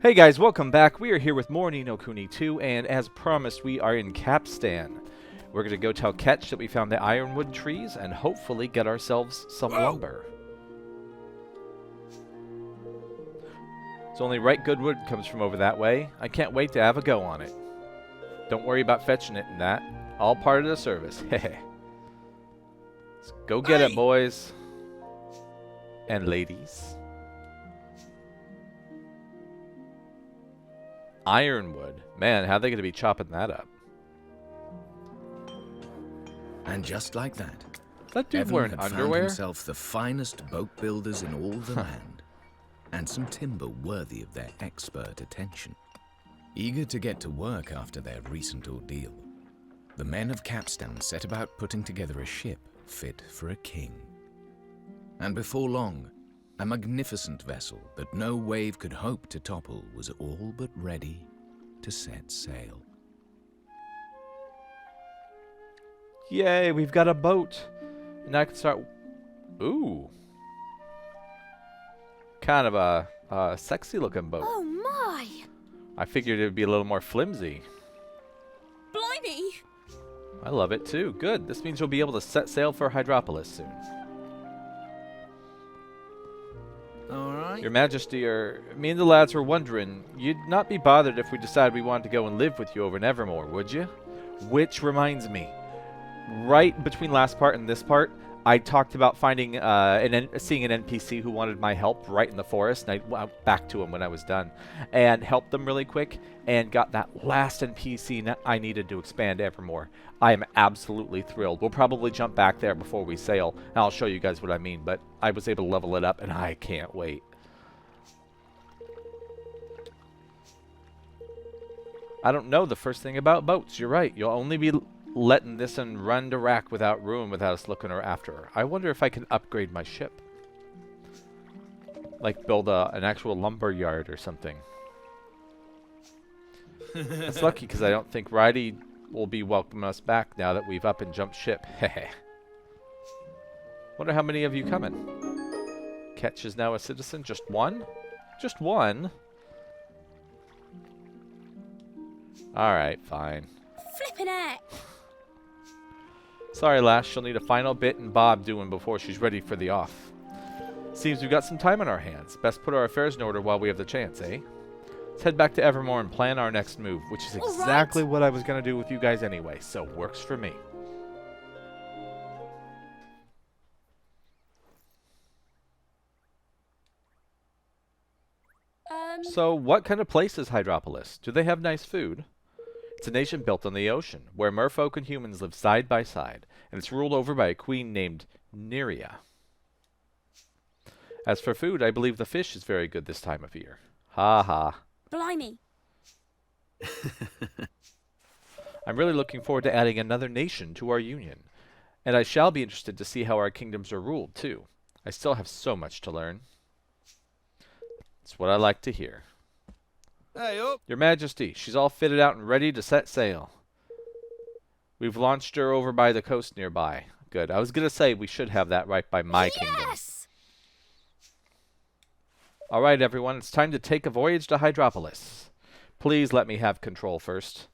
Hey guys, welcome back. We are here with more Ni no Kuni 2, and as promised, we are in Capstan. We're going to go tell Ketch that we found the ironwood trees and hopefully get ourselves some lumber. It's only right good wood comes from over that way. I can't wait to have a go on it. Don't worry about fetching it and that. All part of the service. Hehe. Let's go get it, boys. And ladies. Ironwood. Man, how are they going to be chopping that up? And just like that, That dude Evan wearing had underwear? found himself the finest boat builders in all the land, and some timber worthy of their expert attention. Eager to get to work after their recent ordeal, the men of Capstan set about putting together a ship fit for a king. And before long, a magnificent vessel that no wave could hope to topple was all but ready to set sail. Yay, we've got a boat. And I can start... Ooh. Kind of a sexy looking boat. Oh my! I figured it would be a little more flimsy. Blimey! I love it too. Good. This means we'll be able to set sail for Hydropolis soon. Alright. Your Majesty, me and the lads were wondering, you'd not be bothered if we decided we wanted to go and live with you over in Evermore, would you? Which reminds me, right between last part and this part, I talked about finding seeing an NPC who wanted my help right in the forest, and I went back to him when I was done and helped them really quick and got that last NPC I needed to expand Evermore. I am absolutely thrilled. We'll probably jump back there before we sail, and I'll show you guys what I mean, but I was able to level it up, and I can't wait. I don't know the first thing about boats. You're right. You'll only be letting this one run to rack without ruin without us looking her after her. I wonder if I can upgrade my ship. Like build an actual lumber yard or something. It's lucky because I don't think Ridey will be welcoming us back now that we've up and jumped ship. Hehe. Wonder how many of you coming. Ketch is now a citizen. Just one? Just one? Alright, fine. Flippin' heck! Sorry, lass, she'll need a final bit and bob doing before she's ready for the off. Seems we've got some time on our hands. Best put our affairs in order while we have the chance, eh? Let's head back to Evermore and plan our next move, which is exactly what I was going to do with you guys anyway, so works for me. So, what kind of place is Hydropolis? Do they have nice food? It's a nation built on the ocean, where merfolk and humans live side by side, and it's ruled over by a queen named Neria. As for food, I believe the fish is very good this time of year. Ha ha. Blimey! I'm really looking forward to adding another nation to our union, and I shall be interested to see how our kingdoms are ruled, too. I still have so much to learn. It's what I like to hear. Hey up! Your Majesty, she's all fitted out and ready to set sail. We've launched her over by the coast nearby. Good. I was going to say we should have that right by my kingdom. Yes! All right, everyone. It's time to take a voyage to Hydropolis. Please let me have control first.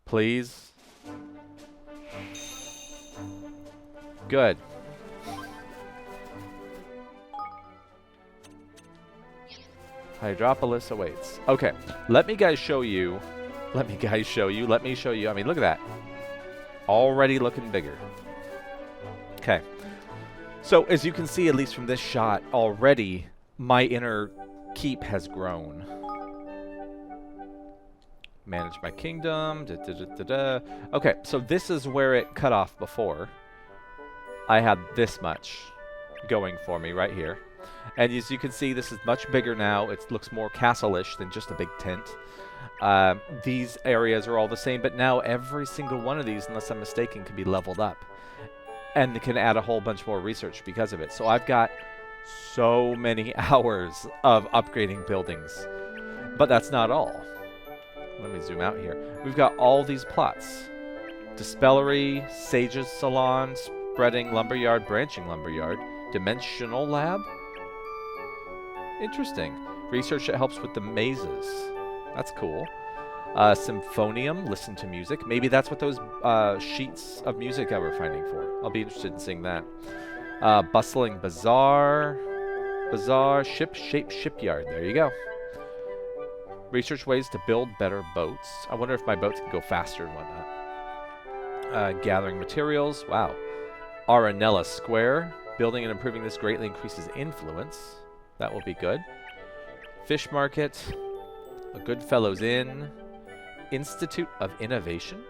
Please. Good. Hydropolis awaits. Okay, let me show you. I mean, look at that. Already looking bigger. Okay. So, as you can see, at least from this shot, already my inner keep has grown. Manage my kingdom. Okay, so this is where it cut off before. I had this much going for me right here. And as you can see, this is much bigger now. It looks more castle-ish than just a big tent. These areas are all the same, but now every single one of these, unless I'm mistaken, can be leveled up. And can add a whole bunch more research because of it. So I've got so many hours of upgrading buildings. But that's not all. Let me zoom out here. We've got all these plots. Dispellery, Sage's Salon, Spreading Lumberyard, Branching Lumberyard, Dimensional Lab. Interesting. Research that helps with the mazes. That's cool. Symphonium, listen to music. Maybe that's what those sheets of music I were finding for. I'll be interested in seeing that. Bustling bazaar. Bazaar, ship-shaped shipyard. There you go. Research ways to build better boats. I wonder if my boats can go faster and whatnot. Gathering materials. Wow. Aranella Square. Building and improving this greatly increases influence. That will be good. Fish market. A Goodfellows Inn. Institute of Innovation.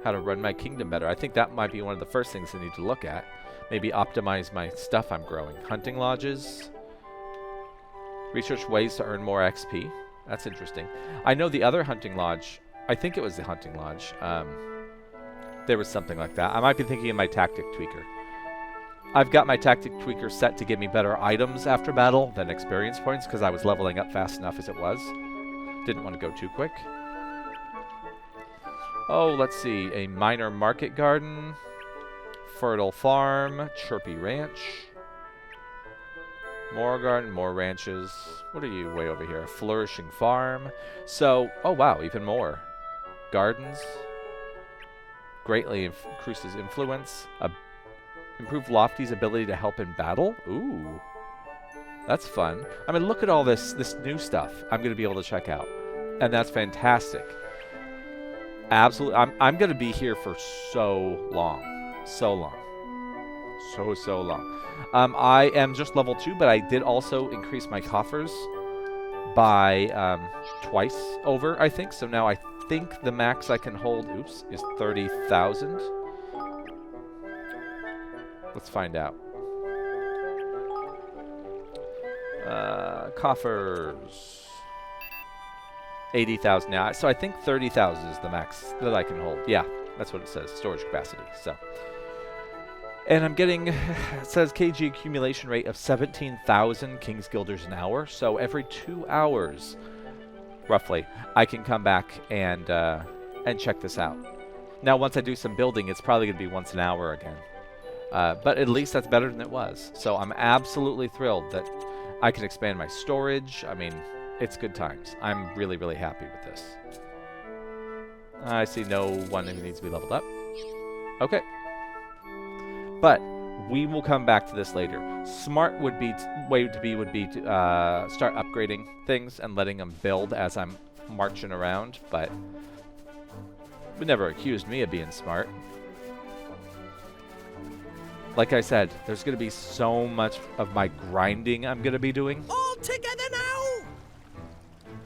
How to run my kingdom better. I think that might be one of the first things I need to look at. Maybe optimize my stuff I'm growing. Hunting lodges. Research ways to earn more XP. That's interesting. I know the other hunting lodge. I think it was the hunting lodge. There was something like that. I might be thinking of my tactic tweaker. I've got my tactic tweaker set to give me better items after battle than experience points because I was leveling up fast enough as it was. Didn't want to go too quick. Oh, let's see. A minor market garden. Fertile farm. Chirpy ranch. More garden, more ranches. What are you way over here? A flourishing farm. So, oh wow, even more. Gardens. Greatly increases influence. Improve Lofty's ability to help in battle. Ooh. That's fun. I mean, look at all this new stuff I'm going to be able to check out. And that's fantastic. Absolutely. I'm going to be here for so long. So long. So long. I am just level 2, but I did also increase my coffers by twice over, I think. So now I think the max I can hold, is 30,000. Let's find out. Coffers. 80,000 now. So I think 30,000 is the max that I can hold. Yeah, that's what it says. Storage capacity. So. And I'm getting, it says KG accumulation rate of 17,000 King's Guilders an hour. So every 2 hours, roughly, I can come back and check this out. Now, once I do some building, it's probably going to be once an hour again. But at least that's better than it was. So I'm absolutely thrilled that I can expand my storage. I mean, it's good times. I'm really, really happy with this. I see no one who needs to be leveled up. Okay. But we will come back to this later. Smart would be way to be would be to start upgrading things and letting them build as I'm marching around. But it never accused me of being smart. Like I said, there's going to be so much of my grinding I'm going to be doing. All together now!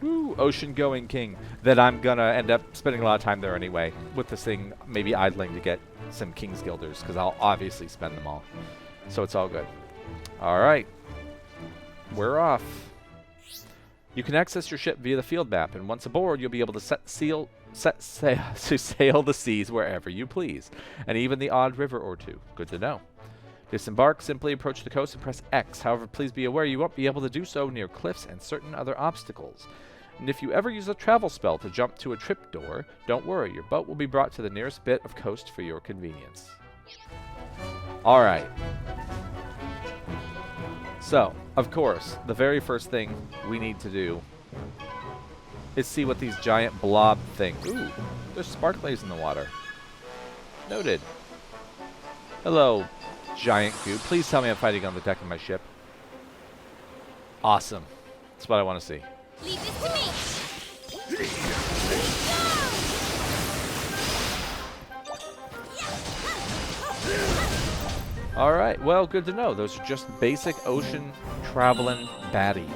Woo, Ocean Going King. That I'm going to end up spending a lot of time there anyway. With this thing, maybe idling to get some King's Guilders, because I'll obviously spend them all. So it's all good. Alright. We're off. You can access your ship via the field map, and once aboard, you'll be able to sail the seas wherever you please, and even the odd river or two. Good to know. Disembark, simply approach the coast and press X. However, please be aware you won't be able to do so near cliffs and certain other obstacles. And if you ever use a travel spell to jump to a trapdoor, don't worry, your boat will be brought to the nearest bit of coast for your convenience. Alright. So, of course, the very first thing we need to do is see what these giant blob things... Ooh, there's sparklers in the water. Noted. Hello, giant goo. Please tell me I'm fighting on the deck of my ship. Awesome. That's what I want to see. Leave this to me. Alright, well, good to know. Those are just basic ocean traveling baddies.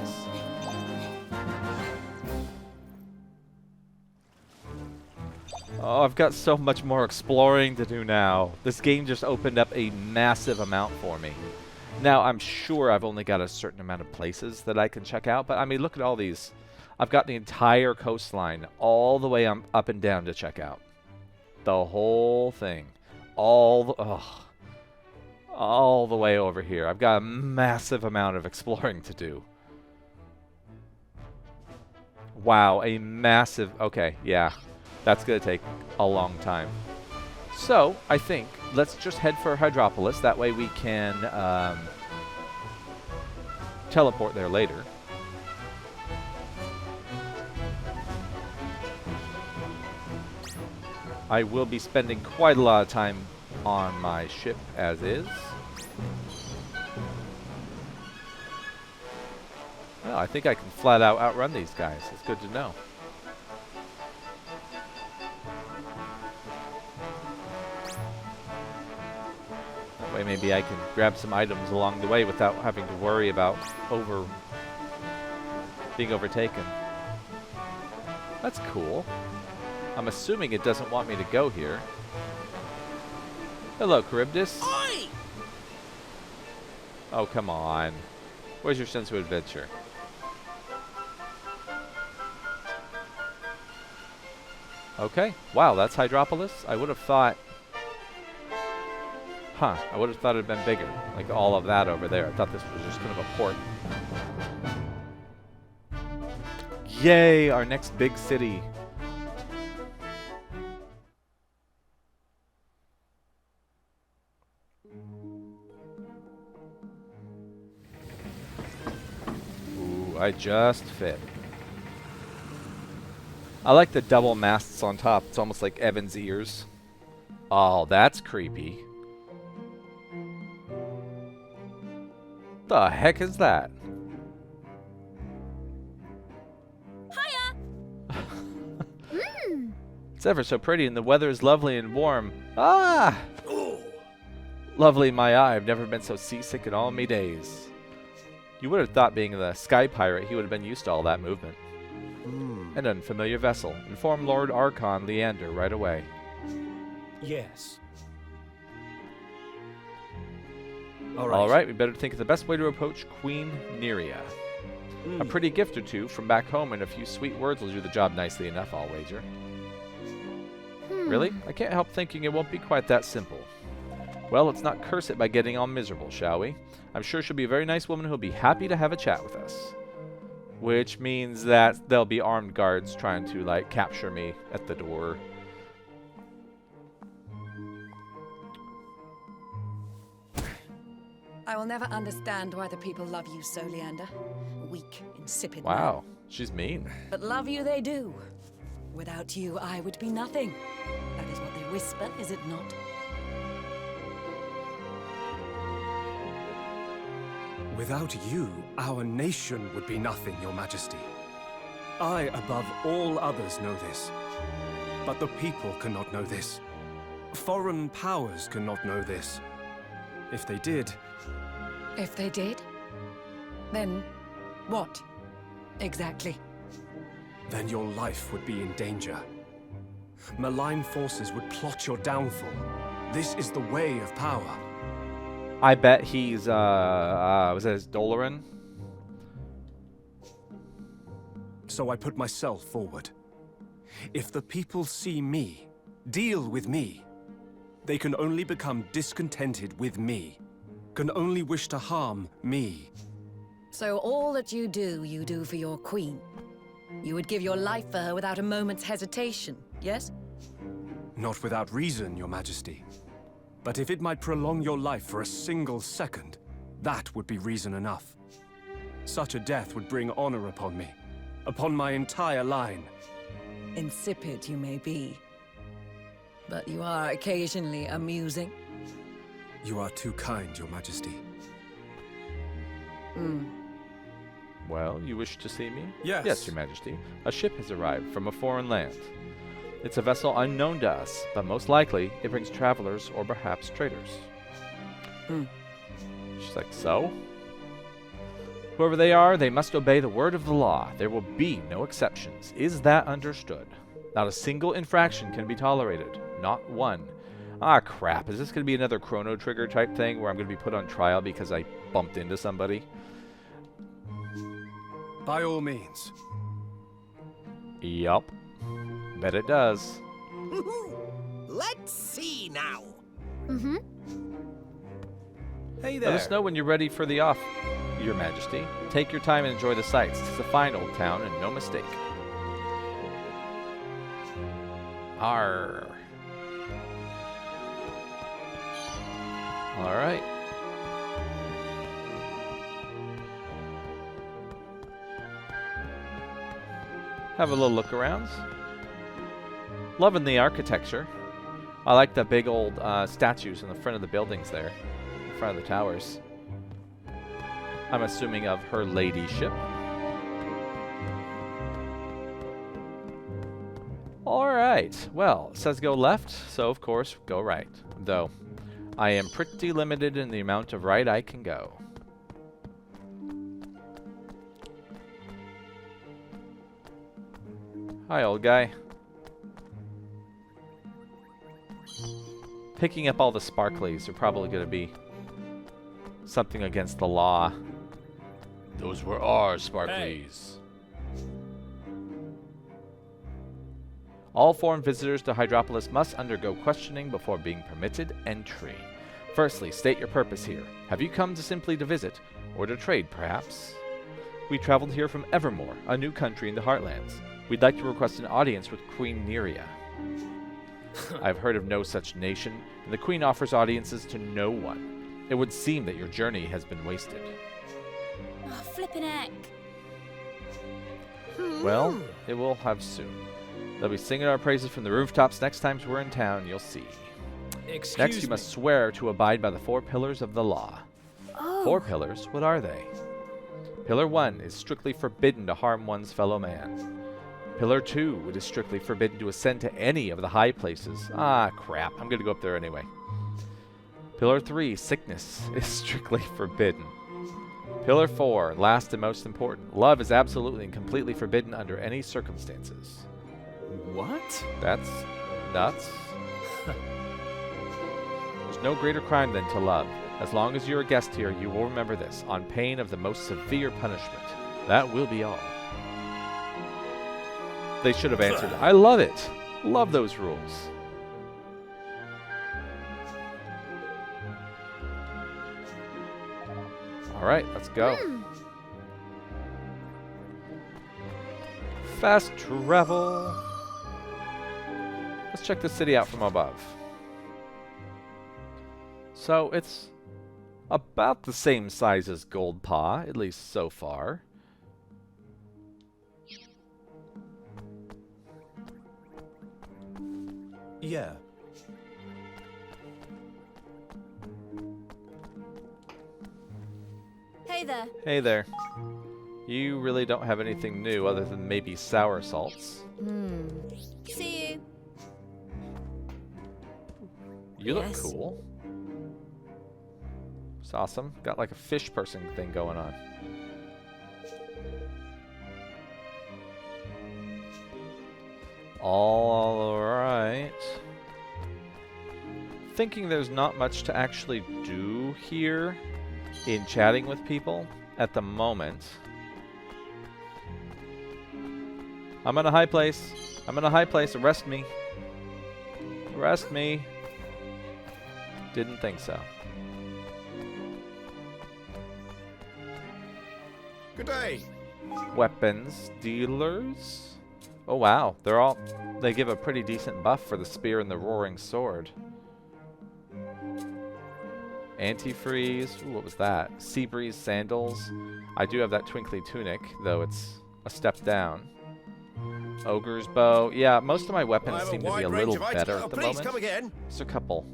Oh, I've got so much more exploring to do now. This game just opened up a massive amount for me. Now, I'm sure I've only got a certain amount of places that I can check out, but I mean, look at all these. I've got the entire coastline all the way up and down to check out. The whole thing. All the way over here. I've got a massive amount of exploring to do. Wow, a massive... Okay, yeah. That's going to take a long time. So, I think, let's just head for Hydropolis. That way we can teleport there later. I will be spending quite a lot of time on my ship as is. Well, I think I can flat out outrun these guys. It's good to know. That way maybe I can grab some items along the way without having to worry about being overtaken. That's cool. I'm assuming it doesn't want me to go here. Hello, Charybdis. Oi! Oh, come on. Where's your sense of adventure? Okay. Wow, that's Hydropolis? I would have thought... Huh. I would have thought it had been bigger. Like all of that over there. I thought this was just kind of a port. Yay! Our next big city. Ooh, I just fit. I like the double masts on top. It's almost like Evan's ears. Oh, that's creepy. The heck is that? Hiya! It's ever so pretty and the weather is lovely and warm. Ah! Oh. Lovely in my eye. I've never been so seasick in all me days. You would have thought being the sky pirate he would have been used to all that movement. An unfamiliar vessel. Inform Lord Archon Leander right away. Yes. Alright, we better think of the best way to approach Queen Neria. A pretty gift or two from back home and a few sweet words will do the job nicely enough, I'll wager. Really? I can't help thinking it won't be quite that simple. Well, let's not curse it by getting all miserable, shall we? I'm sure she'll be a very nice woman who'll be happy to have a chat with us. Which means that there'll be armed guards trying to, like, capture me at the door. I will never understand why the people love you so, Leander. Weak, insipid Wow, man. she's mean. But love you they do. Without you, I would be nothing. That is what they whisper, is it not? Without you, our nation would be nothing, Your Majesty. I, above all others, know this. But the people cannot know this. Foreign powers cannot know this. If they did... If they did? Then what? Exactly. then your life would be in danger. Malign forces would plot your downfall. This is the way of power. I bet he's, was that his Doloran? So I put myself forward. If the people see me, deal with me, they can only become discontented with me, can only wish to harm me. So all that you do for your queen. You would give your life for her without a moment's hesitation, yes? Not without reason, Your Majesty. But if it might prolong your life for a single second, that would be reason enough. Such a death would bring honor upon me, upon my entire line. Insipid you may be, but you are occasionally amusing. You are too kind, Your Majesty. Well, you wish to see me? Yes. Yes, Your Majesty. A ship has arrived from a foreign land. It's a vessel unknown to us, but most likely it brings travelers or perhaps traders. She's like, so? Whoever they are, they must obey the word of the law. There will be no exceptions. Is that understood? Not a single infraction can be tolerated. Not one. Ah, crap. Is this going to be another Chrono Trigger type thing where I'm going to be put on trial because I bumped into somebody? By all means. Yup. Bet it does. Let's see now. Hey Let us know when you're ready for the off, Your Majesty. Take your time and enjoy the sights. It's a fine old town and no mistake. Arr. All right. Have a little look around. Loving the architecture. I like the big old statues in the front of the buildings there. In front of the towers. I'm assuming of her ladyship. Alright, well, it says go left, so of course go right. Though, I am pretty limited in the amount of right I can go. Hi, old guy. Picking up all the sparklies are probably going to be something against the law. Those were our sparklies. All foreign visitors to Hydropolis must undergo questioning before being permitted entry. Firstly, state your purpose here. Have you come simply to visit, or to trade, perhaps? We traveled here from Evermore, a new country in the Heartlands. We'd like to request an audience with Queen Neria. I've heard of no such nation, and the Queen offers audiences to no one. It would seem that your journey has been wasted. Oh, flippin' heck. Well, it will have soon. They'll be singing our praises from the rooftops next time we're in town, you'll see. Next, you must swear to abide by the 4 pillars of the law. Oh. 4 pillars? What are they? Pillar 1 is strictly forbidden to harm one's fellow man. Pillar 2, it is strictly forbidden to ascend to any of the high places. Ah, crap. I'm going to go up there anyway. Pillar 3, sickness, is strictly forbidden. Pillar 4, last and most important, love is absolutely and completely forbidden under any circumstances. What? That's nuts. There's no greater crime than to love. As long as you're a guest here, you will remember this, on pain of the most severe punishment. That will be all. They should have answered, I love it. Love those rules. Alright, let's go. Fast travel. Let's check the city out from above. So it's about the same size as Goldpaw, at least so far. Yeah. Hey there. Hey there. You really don't have anything new other than maybe sour salts. See you. You look Yes. cool. It's awesome. Got like a fish person thing going on. All right. Thinking there's not much to actually do here in chatting with people at the moment. I'm in a high place. I'm in a high place. Arrest me. Arrest me. Didn't think so. Good day. Weapons dealers. Oh wow, they give a pretty decent buff for the spear and the roaring sword. Antifreeze. Ooh, what was that? Seabreeze sandals. I do have that twinkly tunic, though it's a step down. Ogre's bow. Yeah, most of my weapons seem to be a little better at the Please moment. come again. Just a couple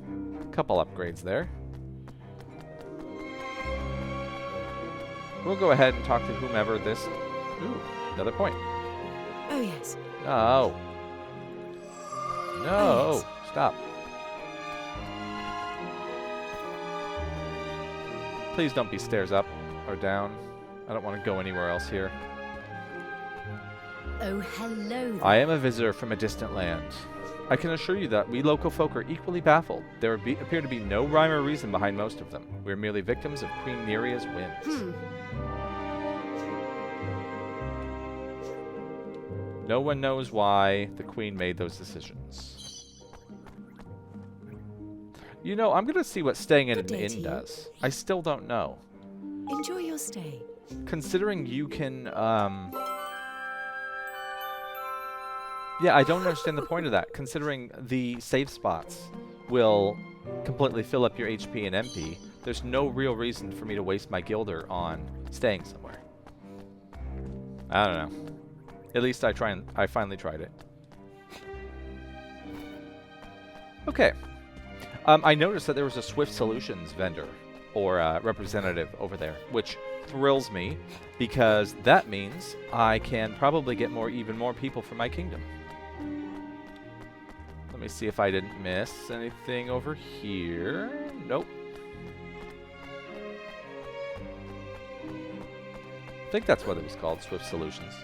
upgrades there. We'll go ahead and talk to whomever this... Ooh, another point. Oh, yes. No. No. Stop. Please don't be stairs up or down. I don't want to go anywhere else here. Oh, hello there. I am a visitor from a distant land. I can assure you that we local folk are equally baffled. There appear to be no rhyme or reason behind most of them. We're merely victims of Queen Neria's whims. No one knows why the Queen made those decisions. You know, I'm going to see what staying in Good an day to inn you. does. I still don't know. Enjoy your stay. Considering you can, yeah, I don't understand the point of that. Considering the save spots will completely fill up your HP and MP, there's no real reason for me to waste my gilder on staying somewhere. I don't know. At least I finally tried it. Okay. I noticed that there was a Swift Solutions vendor or representative over there, which thrills me because that means I can probably get even more people for my kingdom. Let me see if I didn't miss anything over here. Nope. I think that's what it was called, Swift Solutions.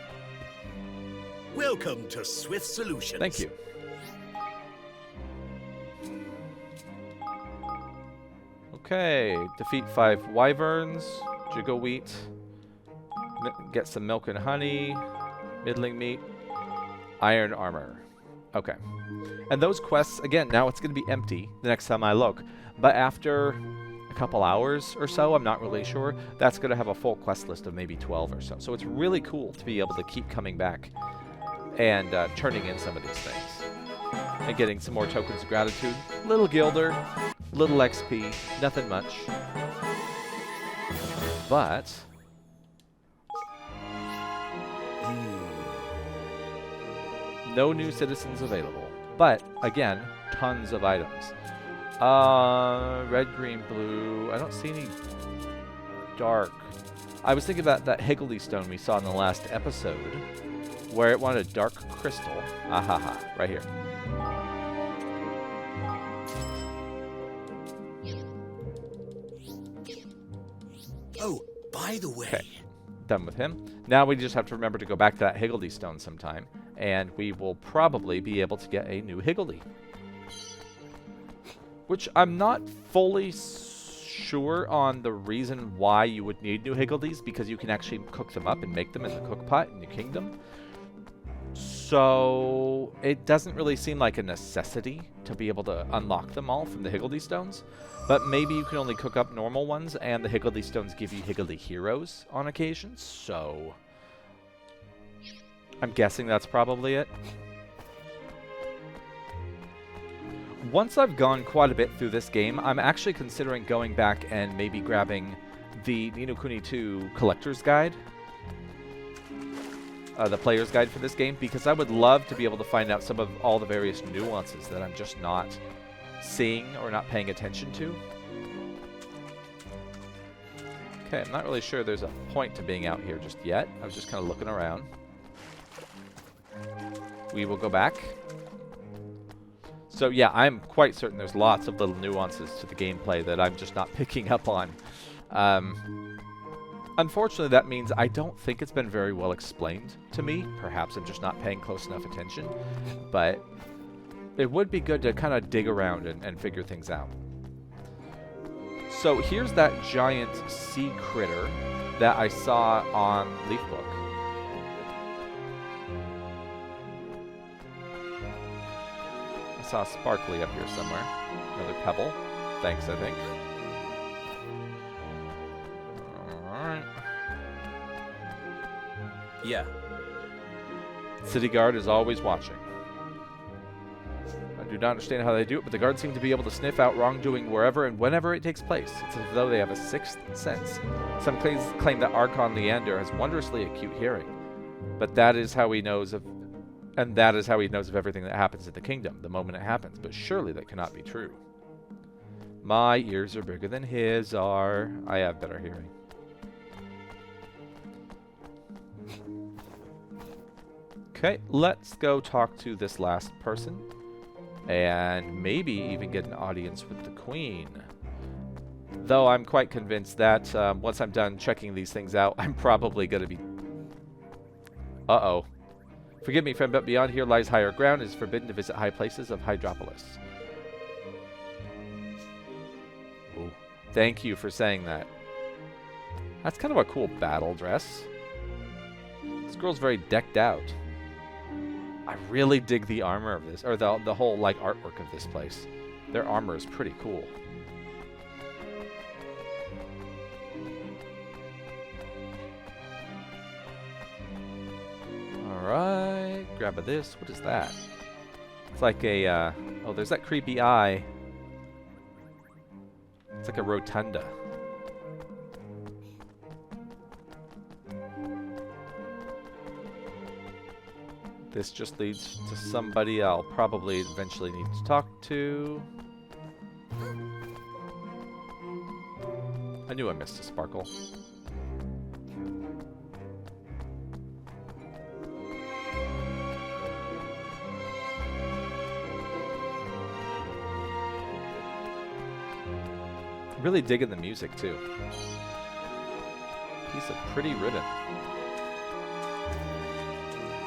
Welcome to Swift Solutions. Thank you. Okay, defeat 5 wyverns, jiggle wheat, get some milk and honey, middling meat, iron armor. Okay. And those quests, again, now it's going to be empty the next time I look. But after a couple hours or so, I'm not really sure, that's going to have a full quest list of maybe 12 or so. So it's really cool to be able to keep coming back and turning in some of these things. And getting some more tokens of gratitude. Little gilder, little XP, nothing much. But no new citizens available. But, again, tons of items. Red, green, blue. I don't see any dark. I was thinking about that Higgledy stone we saw in the last episode, where it wanted a dark crystal. Ahaha, right here. Oh, by the way. Okay, done with him. Now we just have to remember to go back to that Higgledy stone sometime, and we will probably be able to get a new Higgledy. Which I'm not fully sure on the reason why you would need new Higgledies, because you can actually cook them up and make them in the cook pot in your kingdom. So it doesn't really seem like a necessity to be able to unlock them all from the Higgledy stones. But maybe you can only cook up normal ones, and the Higgledy stones give you Higgledy heroes on occasion. So I'm guessing that's probably it. Once I've gone quite a bit through this game, I'm actually considering going back and maybe grabbing the Kuni II Collector's Guide. The player's guide for this game, because I would love to be able to find out some of all the various nuances that I'm just not seeing or not paying attention to. Okay, I'm not really sure there's a point to being out here just yet. I was just kind of looking around. We will go back. So yeah, I'm quite certain there's lots of little nuances to the gameplay that I'm just not picking up on. Unfortunately, that means I don't think it's been very well explained to me. Perhaps I'm just not paying close enough attention. But it would be good to kind of dig around and figure things out. So here's that giant sea critter that I saw on Leafbook. I saw a sparkly up here somewhere. Another pebble. Thanks, I think. Yeah. City guard is always watching. I do not understand how they do it, but the guards seem to be able to sniff out wrongdoing wherever and whenever it takes place. It's as though they have a sixth sense. Some claim that Archon Leander has wondrously acute hearing, but that is how he knows of, and that is how he knows of everything that happens in the kingdom, the moment it happens. But surely that cannot be true. My ears are bigger than his are. I have better hearing. Okay, let's go talk to this last person. And maybe even get an audience with the Queen. Though I'm quite convinced that once I'm done checking these things out, I'm probably going to be... Uh-oh. Forgive me, friend, but beyond here lies higher ground. It is forbidden to visit high places of Hydropolis. Ooh. Thank you for saying that. That's kind of a cool battle dress. This girl's very decked out. I really dig the armor of this, or the whole like artwork of this place. Their armor is pretty cool. Alright, grab a this. What is that? It's like a, oh, there's that creepy eye. It's like a rotunda. This just leads to somebody I'll probably eventually need to talk to. I knew I missed a sparkle. Really digging the music too. Piece of pretty ribbon.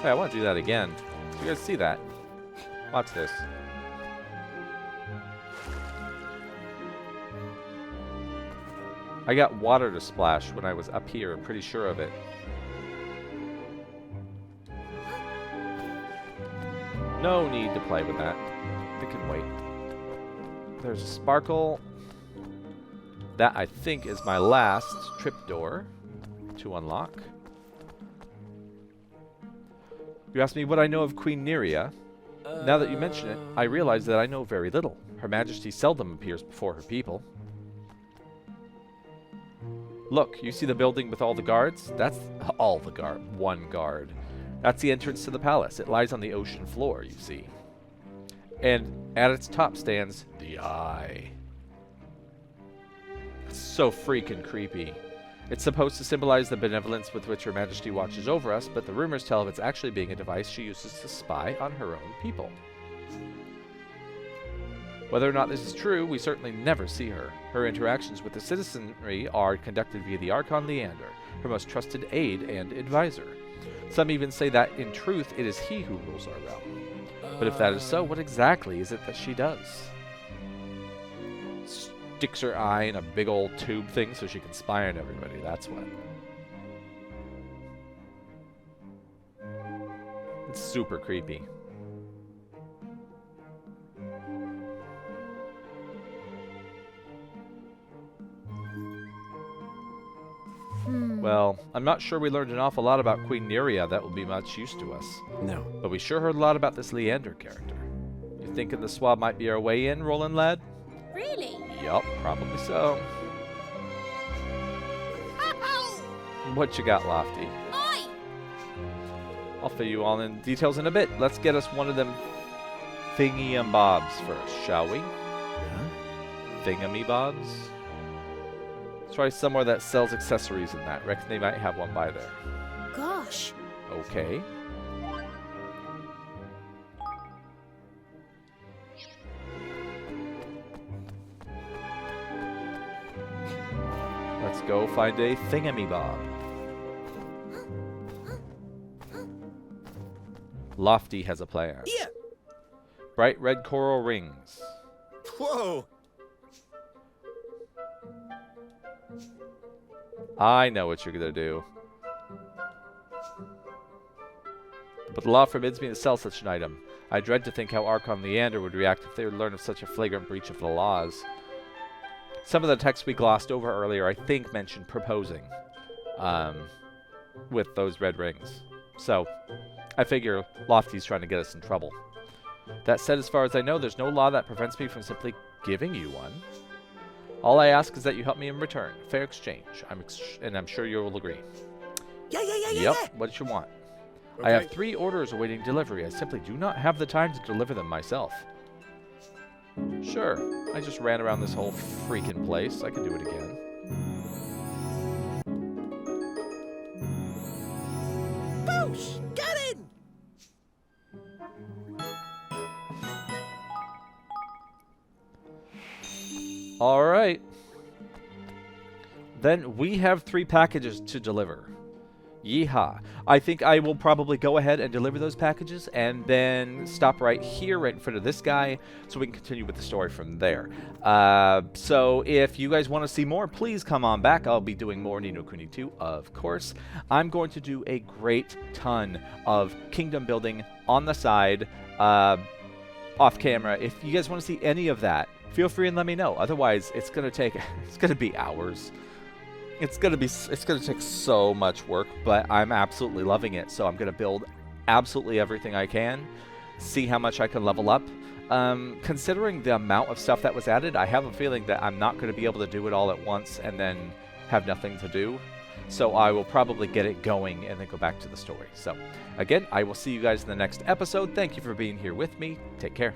Hey, I want to do that again. So you guys see that? Watch this. I got water to splash when I was up here, I'm pretty sure of it. No need to play with that. It can wait. There's a sparkle. That, I think, is my last trip door to unlock. You asked me what I know of Queen Neria. Now that you mention it, I realize that I know very little. Her Majesty seldom appears before her people. Look, you see the building with all the guards? That's all the guard. One guard. That's the entrance to the palace. It lies on the ocean floor, you see. And at its top stands the Eye. It's so freaking creepy. It's supposed to symbolize the benevolence with which Her Majesty watches over us, but the rumors tell of it's actually being a device she uses to spy on her own people. Whether or not this is true, we certainly never see her. Her interactions with the citizenry are conducted via the Archon Leander, her most trusted aide and advisor. Some even say that, in truth, it is he who rules our realm. But if that is so, what exactly is it that she does? Sticks her eye in a big old tube thing so she can spy on everybody, that's what. It's super creepy. Well, I'm not sure we learned an awful lot about Queen Neria that will be much use to us. No. But we sure heard a lot about this Leander character. You thinking the swab might be our way in, Roland lad? Really? Yup, probably so. What you got, Lofty? Oi! I'll fill you all in details in a bit. Let's get us one of them thingy and bobs first, shall we? Thingamy bobs? Let's try somewhere that sells accessories in that. Reckon they might have one by there. Gosh. Okay. Let's go find a thingamy-bob. Lofty has a plan. Yeah. Bright red coral rings. Whoa. I know what you're gonna do. But the law forbids me to sell such an item. I dread to think how Archon Leander would react if they would learn of such a flagrant breach of the laws. Some of the text we glossed over earlier, I think, mentioned proposing with those red rings. So, I figure Lofty's trying to get us in trouble. That said, as far as I know, there's no law that prevents me from simply giving you one. All I ask is that you help me in return. Fair exchange. And I'm sure you will agree. Yeah. Yep, what you want. Okay. I have 3 orders awaiting delivery. I simply do not have the time to deliver them myself. Sure, I just ran around this whole freaking place. I can do it again. Boosh! Get in! All right. Then we have 3 packages to deliver. Yeehaw. I think I will probably go ahead and deliver those packages and then stop right here, right in front of this guy, so we can continue with the story from there. So if you guys want to see more, please come on back. I'll be doing more Ni no Kuni 2, of course. I'm going to do a great ton of kingdom building on the side, off camera. If you guys want to see any of that, feel free and let me know. Otherwise, it's going to be hours. It's gonna take so much work, but I'm absolutely loving it. So I'm gonna build absolutely everything I can, see how much I can level up. Considering the amount of stuff that was added, I have a feeling that I'm not gonna be able to do it all at once and then have nothing to do. So I will probably get it going and then go back to the story. So again, I will see you guys in the next episode. Thank you for being here with me. Take care.